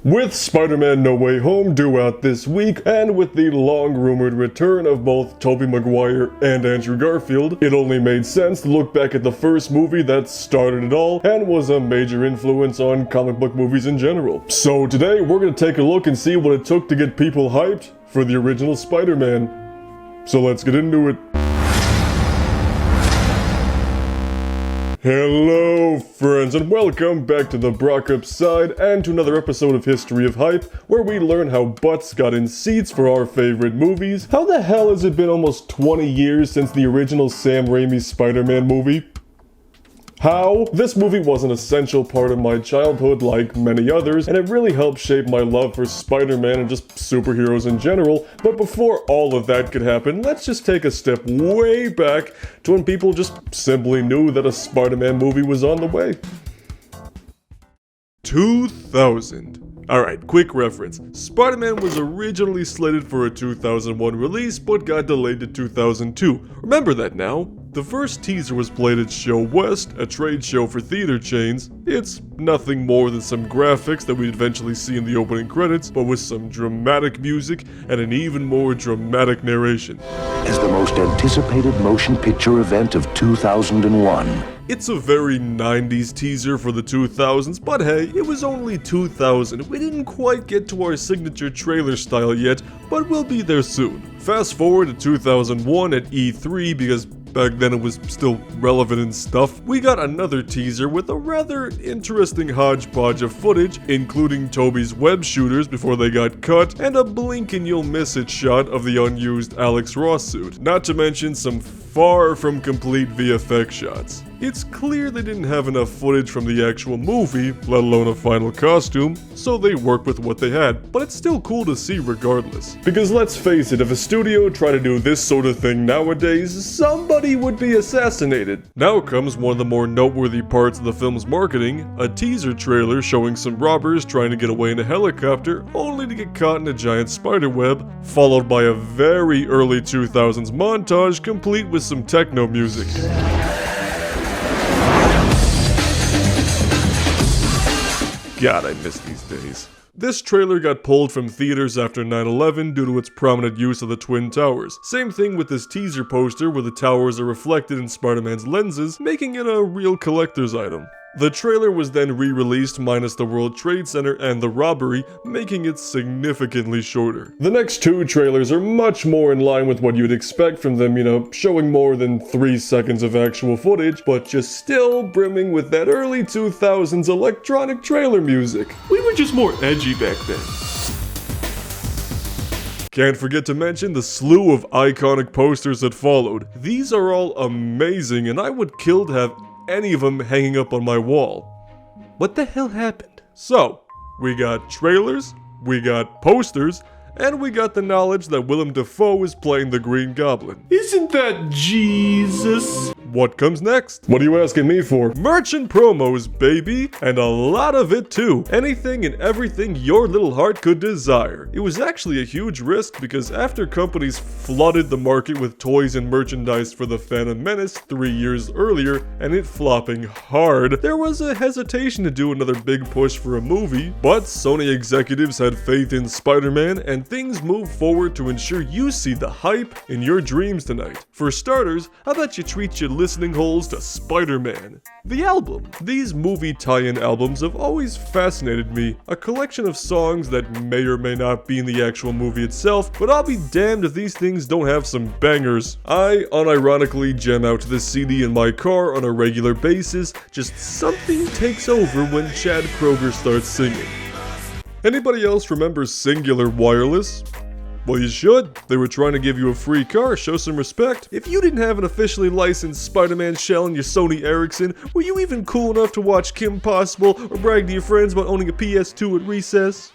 With Spider-Man No Way Home due out this week, and with the long-rumored return of both Tobey Maguire and Andrew Garfield, it only made sense to look back at the first movie that started it all and was a major influence on comic book movies in general. So today we're going to take a look and see what it took to get people hyped for the original Spider-Man. So let's get into it. Hello friends, and welcome back to the Brockopp side and to another episode of History of Hype, where we learn how butts got in seats for our favorite movies. How the hell has it been almost 20 years since the original Sam Raimi Spider-Man movie? How? This movie was an essential part of my childhood like many others, and it really helped shape my love for Spider-Man and just superheroes in general. But before all of that could happen, let's just take a step way back to when people just simply knew that a Spider-Man movie was on the way. 2000. Alright, quick reference. Spider-Man was originally slated for a 2001 release, but got delayed to 2002. Remember that now? The first teaser was played at Show West, a trade show for theater chains. It's nothing more than some graphics that we'd eventually see in the opening credits, but with some dramatic music and an even more dramatic narration. As the most anticipated motion picture event of 2001. It's a very 90s teaser for the 2000s, but hey, it was only 2000. We didn't quite get to our signature trailer style yet, but we'll be there soon. Fast forward to 2001 at E3, because back then it was still relevant and stuff. We got another teaser with a rather interesting hodgepodge of footage, including Tobey's web shooters before they got cut, and a blink and you'll miss it shot of the unused Alex Ross suit. Not to mention some far from complete VFX shots. It's clear they didn't have enough footage from the actual movie, let alone a final costume, so they worked with what they had, but it's still cool to see regardless. Because let's face it, if a studio tried to do this sort of thing nowadays, somebody would be assassinated. Now comes one of the more noteworthy parts of the film's marketing, a teaser trailer showing some robbers trying to get away in a helicopter, only to get caught in a giant spider web, followed by a very early 2000s montage complete with some techno music. God, I miss these days. This trailer got pulled from theaters after 9/11 due to its prominent use of the Twin Towers. Same thing with this teaser poster where the towers are reflected in Spider-Man's lenses, making it a real collector's item. The trailer was then re-released minus the World Trade Center and the robbery, making it significantly shorter. The next two trailers are much more in line with what you'd expect from them, showing more than 3 seconds of actual footage, but just still brimming with that early 2000s electronic trailer music. We were just more edgy back then. Can't forget to mention the slew of iconic posters that followed. These are all amazing, and I would kill to have any of them hanging up on my wall. What the hell happened? So, we got trailers, we got posters, and we got the knowledge that Willem Dafoe is playing the Green Goblin. Isn't that Jesus? What comes next? What are you asking me for? Merch and promos, baby! And a lot of it too. Anything and everything your little heart could desire. It was actually a huge risk because after companies flooded the market with toys and merchandise for the Phantom Menace 3 years earlier, and it flopping hard, there was a hesitation to do another big push for a movie, but Sony executives had faith in Spider-Man, and things moved forward to ensure you see the hype in your dreams tonight. For starters, how about you treat your listening holes to Spider-Man, the album. These movie tie-in albums have always fascinated me, a collection of songs that may or may not be in the actual movie itself, but I'll be damned if these things don't have some bangers. I unironically jam out to this CD in my car on a regular basis, just something takes over when Chad Kroeger starts singing. Anybody else remember Singular Wireless? Well, you should. They were trying to give you a free car, show some respect. If you didn't have an officially licensed Spider-Man shell in your Sony Ericsson, were you even cool enough to watch Kim Possible or brag to your friends about owning a PS2 at recess?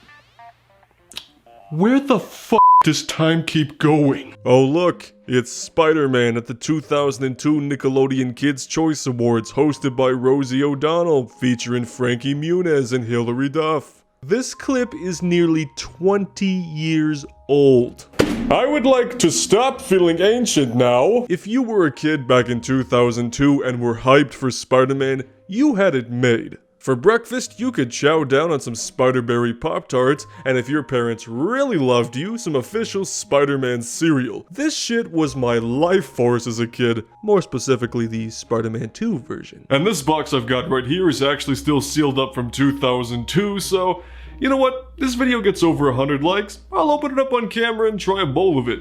Where the f*** does time keep going? Oh look, it's Spider-Man at the 2002 Nickelodeon Kids' Choice Awards, hosted by Rosie O'Donnell, featuring Frankie Muniz and Hilary Duff. This clip is nearly 20 years old. I would like to stop feeling ancient now. If you were a kid back in 2002 and were hyped for Spider-Man, you had it made. For breakfast, you could chow down on some Spider-Berry Pop-Tarts, and if your parents really loved you, some official Spider-Man cereal. This shit was my life force as a kid, more specifically the Spider-Man 2 version. And this box I've got right here is actually still sealed up from 2002, so you know what? This video gets over 100 likes, I'll open it up on camera and try a bowl of it.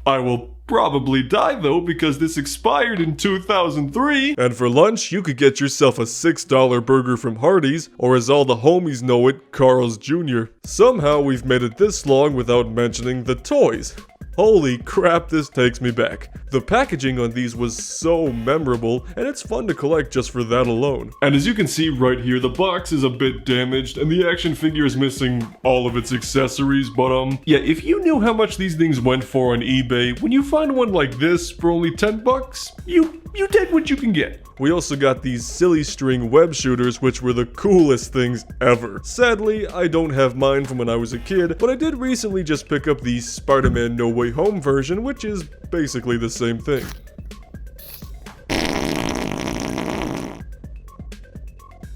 I will probably die though, because this expired in 2003. And for lunch, you could get yourself a $6 burger from Hardee's, or as all the homies know it, Carl's Jr. Somehow we've made it this long without mentioning the toys. Holy crap, this takes me back. The packaging on these was so memorable, and it's fun to collect just for that alone. And as you can see right here, the box is a bit damaged, and the action figure is missing all of its accessories, but yeah, if you knew how much these things went for on eBay, when you find one like this for only 10 bucks, you take what you can get. We also got these silly string web shooters, which were the coolest things ever. Sadly, I don't have mine from when I was a kid, but I did recently just pick up the Spider-Man No Way Home version, which is basically the same thing.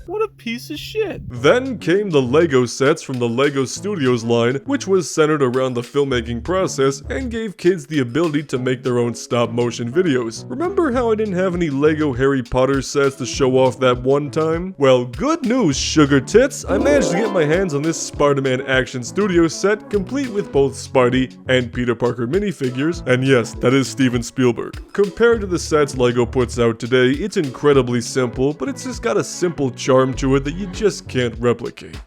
What a piece of shit. Then came the Lego sets from the Lego Studios line, which was centered around the filmmaking process and gave kids the ability to make their own stop-motion videos. Remember how I didn't have any Lego Harry Potter sets to show off that one time? Well, good news, sugar tits! I managed to get my hands on this Spider-Man Action Studios set, complete with both Spidey and Peter Parker minifigures, and yes, that is Steven Spielberg. Compared to the sets Lego puts out today, it's incredibly simple, but it's just got a simple charm to it that you just can't replicate.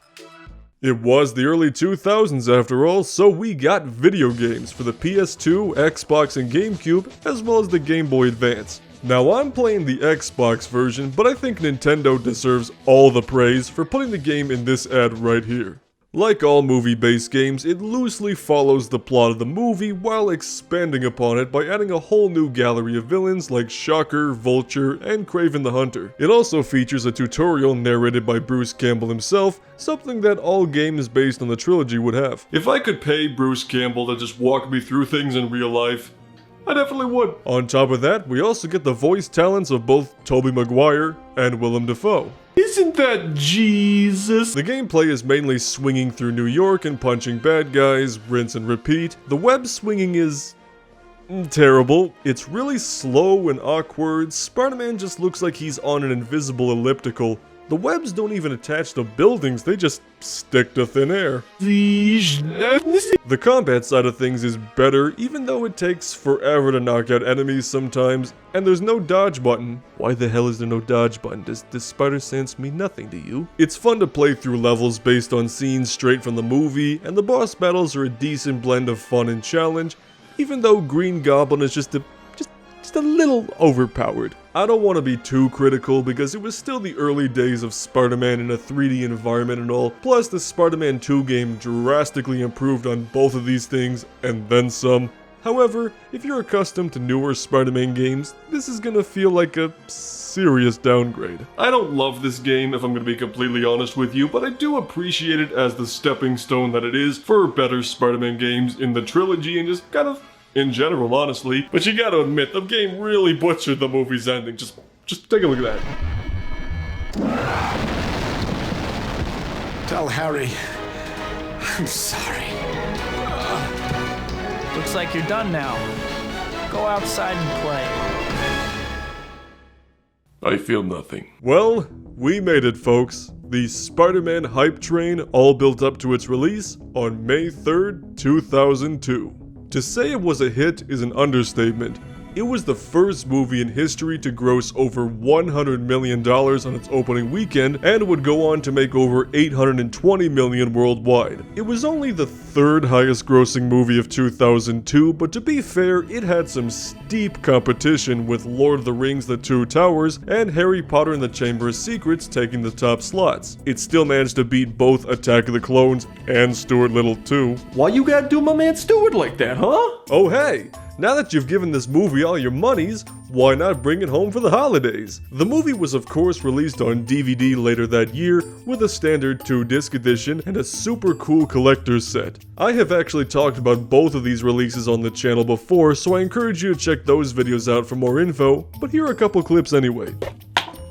It was the early 2000s after all, so we got video games for the PS2, Xbox, and GameCube, as well as the Game Boy Advance. Now I'm playing the Xbox version, but I think Nintendo deserves all the praise for putting the game in this ad right here. Like all movie-based games, it loosely follows the plot of the movie while expanding upon it by adding a whole new gallery of villains like Shocker, Vulture, and Kraven the Hunter. It also features a tutorial narrated by Bruce Campbell himself, something that all games based on the trilogy would have. If I could pay Bruce Campbell to just walk me through things in real life, I definitely would. On top of that, we also get the voice talents of both Tobey Maguire and Willem Dafoe. Isn't that Jesus? The gameplay is mainly swinging through New York and punching bad guys, rinse and repeat. The web swinging is terrible. It's really slow and awkward. Spider-Man just looks like he's on an invisible elliptical. The webs don't even attach to buildings, they just stick to thin air. The combat side of things is better, even though it takes forever to knock out enemies sometimes, and there's no dodge button. Why the hell is there no dodge button? Does spider sense mean nothing to you? It's fun to play through levels based on scenes straight from the movie, and the boss battles are a decent blend of fun and challenge, even though Green Goblin is just a little overpowered. I don't want to be too critical because it was still the early days of Spider-Man in a 3D environment and all, plus the Spider-Man 2 game drastically improved on both of these things and then some. However, if you're accustomed to newer Spider-Man games, this is gonna feel like a serious downgrade. I don't love this game if I'm gonna be completely honest with you, but I do appreciate it as the stepping stone that it is for better Spider-Man games in the trilogy and just kind of in general, honestly. But you gotta admit, the game really butchered the movie's ending. Just take a look at that. Tell Harry, I'm sorry. Looks like you're done now. Go outside and play. I feel nothing. Well, we made it, folks. The Spider-Man hype train all built up to its release on May 3rd, 2002. To say it was a hit is an understatement. It was the first movie in history to gross over $100 million on its opening weekend and would go on to make over $820 million worldwide. It was only the third highest grossing movie of 2002, but to be fair, it had some steep competition with Lord of the Rings: The Two Towers and Harry Potter and the Chamber of Secrets taking the top slots. It still managed to beat both Attack of the Clones and Stuart Little too. Why you gotta do my man Stuart like that, huh? Oh hey! Now that you've given this movie all your monies, why not bring it home for the holidays? The movie was of course released on DVD later that year with a standard 2-disc edition and a super cool collector's set. I have actually talked about both of these releases on the channel before, so I encourage you to check those videos out for more info, but here are a couple clips anyway.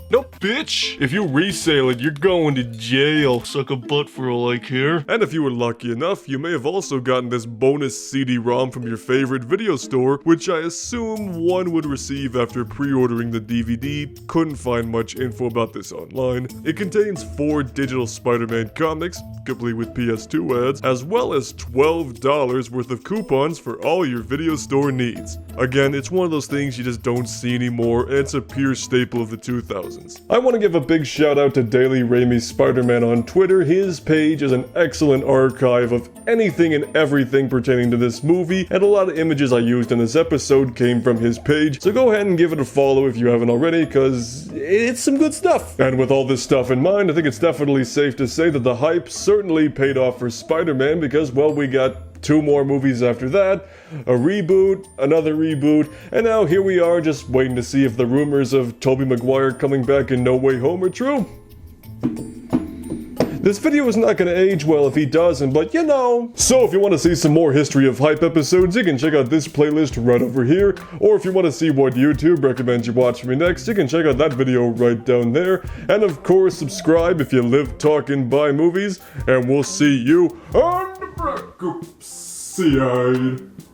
Nope, bitch. If you resale it, you're going to jail. Suck a butt for all I care. And if you were lucky enough, you may have also gotten this bonus CD-ROM from your favorite video store, which I assume one would receive after pre-ordering the DVD. Couldn't find much info about this online. It contains 4 digital Spider-Man comics, complete with PS2 ads, as well as $12 worth of coupons for all your video store needs. Again, it's one of those things you just don't see anymore, and it's a pure staple of the 2000s. I want to give a big shout out to Daily Raimi's Spider-Man on Twitter. His page is an excellent archive of anything and everything pertaining to this movie, and a lot of images I used in this episode came from his page, so go ahead and give it a follow if you haven't already, because it's some good stuff. And with all this stuff in mind, I think it's definitely safe to say that the hype certainly paid off for Spider-Man, because, well, we got 2 more movies after that, a reboot, another reboot, and now here we are just waiting to see if the rumors of Tobey Maguire coming back in No Way Home are true. This video is not going to age well if he doesn't, but you know. So if you want to see some more History of Hype episodes, you can check out this playlist right over here, or if you want to see what YouTube recommends you watch for me next, you can check out that video right down there, and of course subscribe if you live, talk, and buy movies, and we'll see you on the Brockopp side.